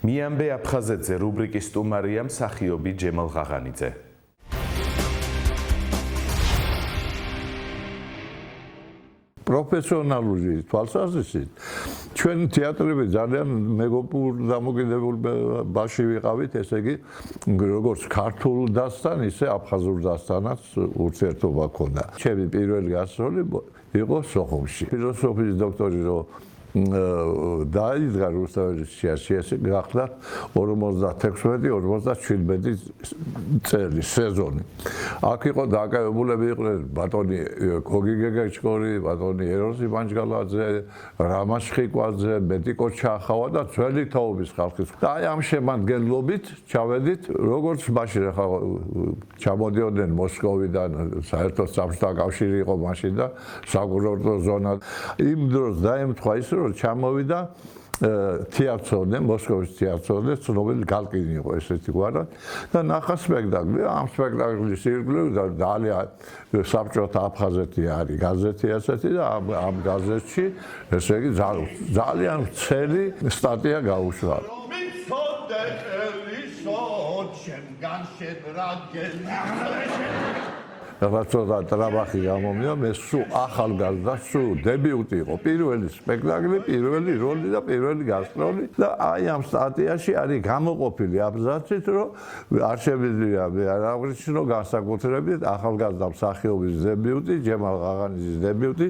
მიამბე აფხაზეთზე რუბრიკის სტუმარია მსახიობი ჯემალ ღაღანიძე. პროფესიონალური თვალსაზრისით ჩვენი თეატრები ძალიან მეგობრულ დამოკიდებულ ბაში ვიყავით, ესე იგი როგორც ქართულ დასთან, ისე აფხაზურ დასთანაც ურთიერთობა ჰქონდა. ჩემი პირველი გასროლი იყო სოხუმში. ფილოსოფიის დოქტორი რო დაიდგა რუსთაველის შეაშიასი გახდა 56-57 წელი სეზონი. აქ იყო დაკავებულები იყვნენ ბატონი გოგი გეგეჭკორი, ბატონი ეროსი ბანჯგალაძე, რამაზ ხიკვაძე, მეტიკო ჩახავა და ძველი თაობის ხალხის. და აი ამ შემადგენლობით ჩავედით, როგორც მაშინ ახლა ჩამოდიოდნენ მოსკოვიდან, საერთოდ საბჭოთა კავშირი იყო მაშინ და საკურორტო ზონა. იმ დროს დაემთხვა ის რომ ჩამოვიდა თეატრონე, მოსკოვის თეატრონე, ცნობილი გალკინი იყო ესეთი გვარად და ნახა სპექტაკლი. ამ სპექტაკლის ირგვლივ ძალიან საბჭოთა აფხაზეთი არის გაზეთი ასეთი და ამ გაზეთში ესე იგი ძალიან მცელი სტატია გაუშვა. რაღაცა ტრაბახი გამომია, მე სულ ახალგაზრდა, სულ დებიუტი იყო, პირველი სპექტაკლი, პირველი როლი და პირველი გასტროლი და აი ამ სტატიაში არის გამოყოფილი აბზაცით, რომ არ შემიძლია მე არ აღნიშნო განსაკუთრებით ახალგაზრდა მსახიობის დებიუტი, ჯემალ ღაღანიძის დებიუტი,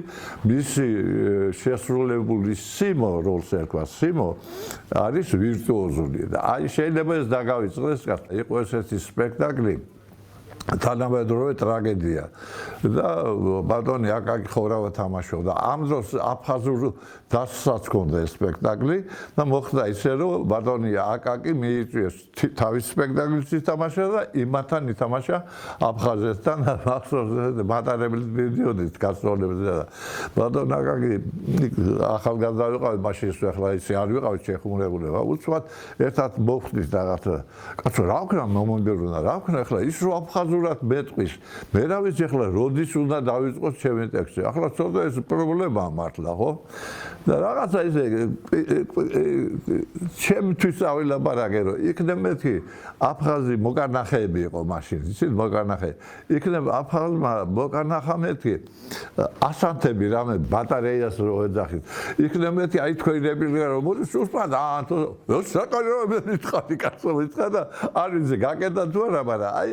მისი შესრულებული სიმო როლს ერქვა, სიმო არის ვირტუოზული და აი შეიძლება ეს დაგავიწყდეს, იყო ესეთი სპექტაკლი თანამედროვე ტრაგედია და ბატონი აკაკი ხორავა თამაშობდა. ამ დროს აფხაზურ დასსაც ჰქონდა ეს სპექტაკლი და მოხდა ისე რომ ბატონი აკაკი მიიწვიეს თავის სპექტაკლის ითამაშა და იმათთან ითამაშა აფხაზეთთან მახსოვს მატარებლით მივდიოდით გასტროლებზე და ბატონ აკაკი ახალგაზრდა ვიყავი მაშინ ახლა ისე არ ვიყავი შეხუმრებულება უცბად ერთად მოხდით რაღაცა კაცო რა ვქნა მომონდერუნა რა ვქნა ახლა ის რო აფხაზურად მეტყვის მე რა ვიცი ახლა როდის უნდა დავიწყოთ ჩემი ტექსტი ახლა ცოტა ეს პრობლემაა მართლა ხო და რაღაცა ისე ჩემთვის ავილაპარაკე რომ იქნებ მეთქი აფხაზი მოკარნახეები იყო მაშინ იცით მოკარნახე იქნებ აფხაზმა მოკარნახა მეთქი ასანთები რამე ბატარეას რო ეძახით იქნებ მეთქი აი თქვენი რეპლიკა რომ მოდი სულსპად ანთო საკალი რომ მითხარი კაცო მითხა და არ ვიცი გაკეთა თუ არა მაგრამ აი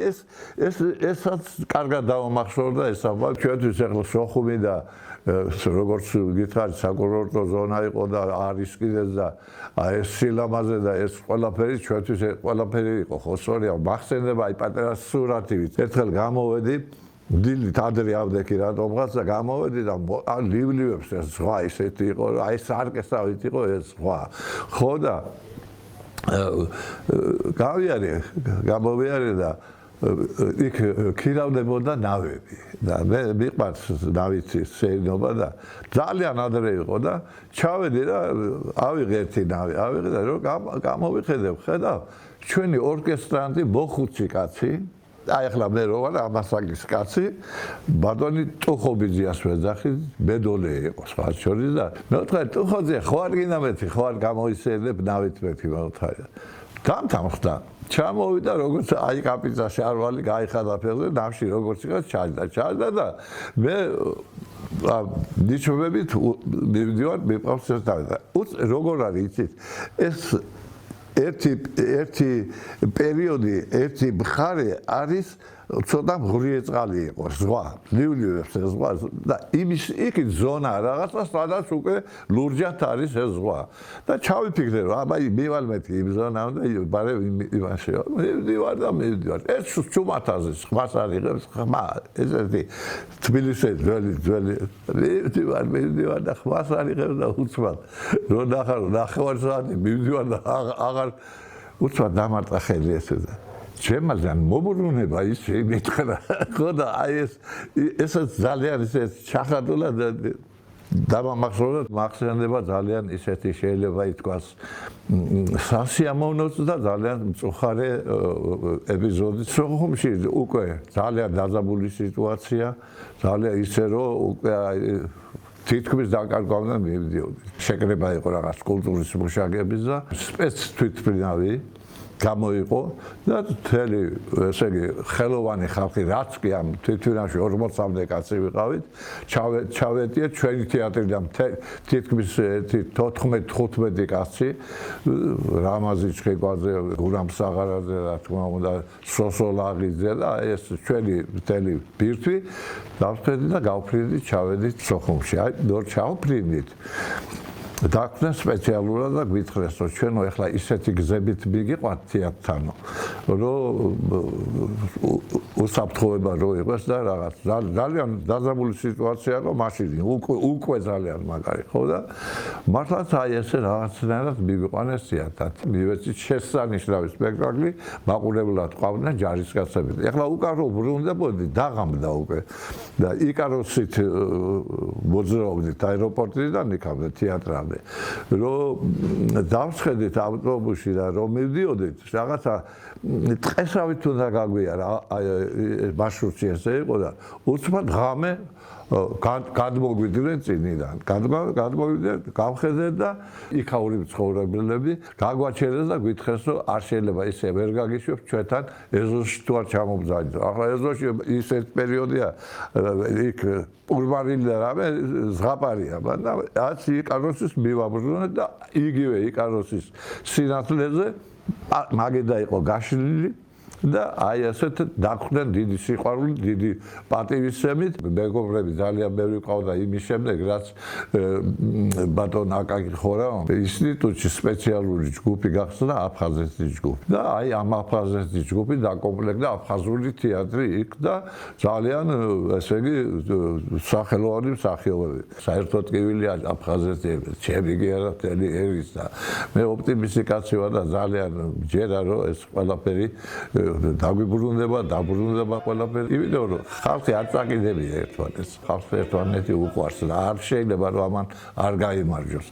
ესაც კარგად დავამახსოვრდა ეს ამბავი ჩვენთვის ახლა სოხუმი და როგორც გითხარით საკურორტო ზონა იყო და არის კიდეც და ეს სილამაზე და ეს ყველაფერი ჩვენთვის ყველაფერი იყო ხო სწორია მახსენდება აი პატარა სურათივით ერთხელ გამოვედი დილით ადრე ავდექი რატომღაც და გამოვედი და ლივლივებს ეს ზღვა ისეთი იყო აი სარკესავით იყო ეს ზღვა ხო და გამოვიარე და იქ ქირავდებოდა ნავები და მე მიყვარს ნავით შეინობა და ძალიან ადრე იყო და ჩავედი და ავიღე ერთი ნავი ავიღე და რომ გამოვიხედებ ხედავ ჩვენი ორკესტრანტი მოხუცი კაცი აი ახლა მე რო ვარ ამასაკის კაცი ბატონი ტუხობიძიას ვეძახი ბედოლე იყო სხვა შორის და მე ვთქვა ტუხოძე ხო არ გინდა მეთი ხო არ გამოისეირნებ ნავით მეთი მე ვთქვა დამთამხდა ჩამოვიდა როგორც აი კაპიტანში არვალი გაიხადა ფეხზე ნავში როგორც იყო ჩაჯდა და მე ნიჩვებით მივდივარ მეყავს ეს და როგორ არის იცით ეს ერთი პერიოდი ერთი მხარე არის ცოტა მღრიე წყალი იყო ზღვა ლივლივებს ეს ზღვა და იმის იქით ზონა რაღაცა სადაც უკვე ლურჯად არის ეს ზღვა და ჩავიფიქრე რომ აბა მივალ მეთი იმ ზონამდე ბარე იმაში მივდივარ და მივდივარ ეს ჩუმათაზე ზღვას არიღებს ხმა ესეთი თბილისში ძველი მივდივარ და ხმას არიღებს და უცბად რო ნახევარ საათი მივდივარ და აღარ უცბად დამარტყა ხელი ესე და ჩემალთან მოbrunება ის მითხრა ხო და აი ესაც ძალიან ისე ჩახატულა და დამამახსოვრდა მახსენდება ძალიან ისეთი შეიძლება ითქვას სასიამოვნოც და ძალიან მწუხარე ეპიზოდი სოხუმში უკვე ძალიან დაძაბული სიტუაცია ძალიან ისე რომ უკვე თითქმის დაკარგვავდნენ მივიდიოდი. შეკრება იყო რაღაც კულტურის მუშაკების და სპეც თვითმფრინავი გამოიყო და მთელი ესე იგი ხელოვანი ხალხი რაც კი ამ თვითმფრინავში 40-მდე კაცი ვიყავით ჩავედიეთ ჩვენი თეატრიდან თითქმის 14-15 კაცი რამაზი ჩხიკვაძე, გურამ საღარაძე, რა თქმა უნდა სოსოლაღიძე და ეს ჩვენი მთელი ბირთვი დავხედით და გავფრინდით ჩავედით სოხუმში. აი ნორ ჩავფრინდით დაქმნა სპეციალურად და გვითხრეს რომ ჩვენო ეხლა ისეთი გზებით მიგიყვათ თეატრთანო რომ უსაფრთხოება რო იყოს და რაღაც ძალიან დაძაბული სიტუაცია იყო მაშინ უკვე ძალიან მაგარი ხო და მართლაც აი ესე რაღაცნაირად მივიყვანეს თეატრად მივეცით შესანიშნავი სპექტაკლი მაყურებლად ყავდნენ ჯარისკაცები ეხლა უკარო ბრუნდებოდი დაღამდა უკვე და იკაროსით მოძრაობდით აეროპორტიდან იქამდე თეატრამდე რომ დავსხედით ავტობუსში და რომ მივდიოდით რაღაცა ტყესავით უნდა გაგვიარა მარშრუტი ესე იყო და უცბად ღამე გადმოგვიდნენ წინიდან გადმოვიდნენ გავხედეთ და იქაური მცხოვრებლები გაგვაჩერეს და გვითხრეს რომ არ შეიძლება ისე ვერ გაგიშვებ ჩვენთან ეზოში თუ არ ჩამობძანით ახლა ეზოში ისეთ პერიოდია იქ ურბანილი და რამე ზღაპარია და აც იკაროსის მივაბრუნეთ და იგივე იკაროსის სინათლეზე მაგედა იყო გაშლილი და აი ასეთ დახვდნენ დიდი სიყვარული, დიდი პატივისცემით. მეგობრები ძალიან ბევრი ყავდა იმის შემდეგ, რაც ბატონ აკაკი ხორა ინსტიტუტში სპეციალური ჯგუფი გახსნა აფხაზეთის ჯგუფი. და აი ამ აფხაზეთის ჯგუფი დაკომპლექტდა აფხაზური თეატრი იქ და ძალიან ესე იგი სახელოვანი მსახიობები. საერთოდ კივილი აფხაზეთი ჩემი კი არა მთელი ერის და მე ოპტიმისტი კაცი ვარ და ძალიან მჯერა რომ ეს ყველაფერი დაბრუნდება ყველაფერი. იმიტომ რომ ხალხი არ წაკიდებია ერთმანეთს. ხალხს ერთმანეთი უყვარს და არ შეიძლება რომ ამან არ გაიმარჯოს.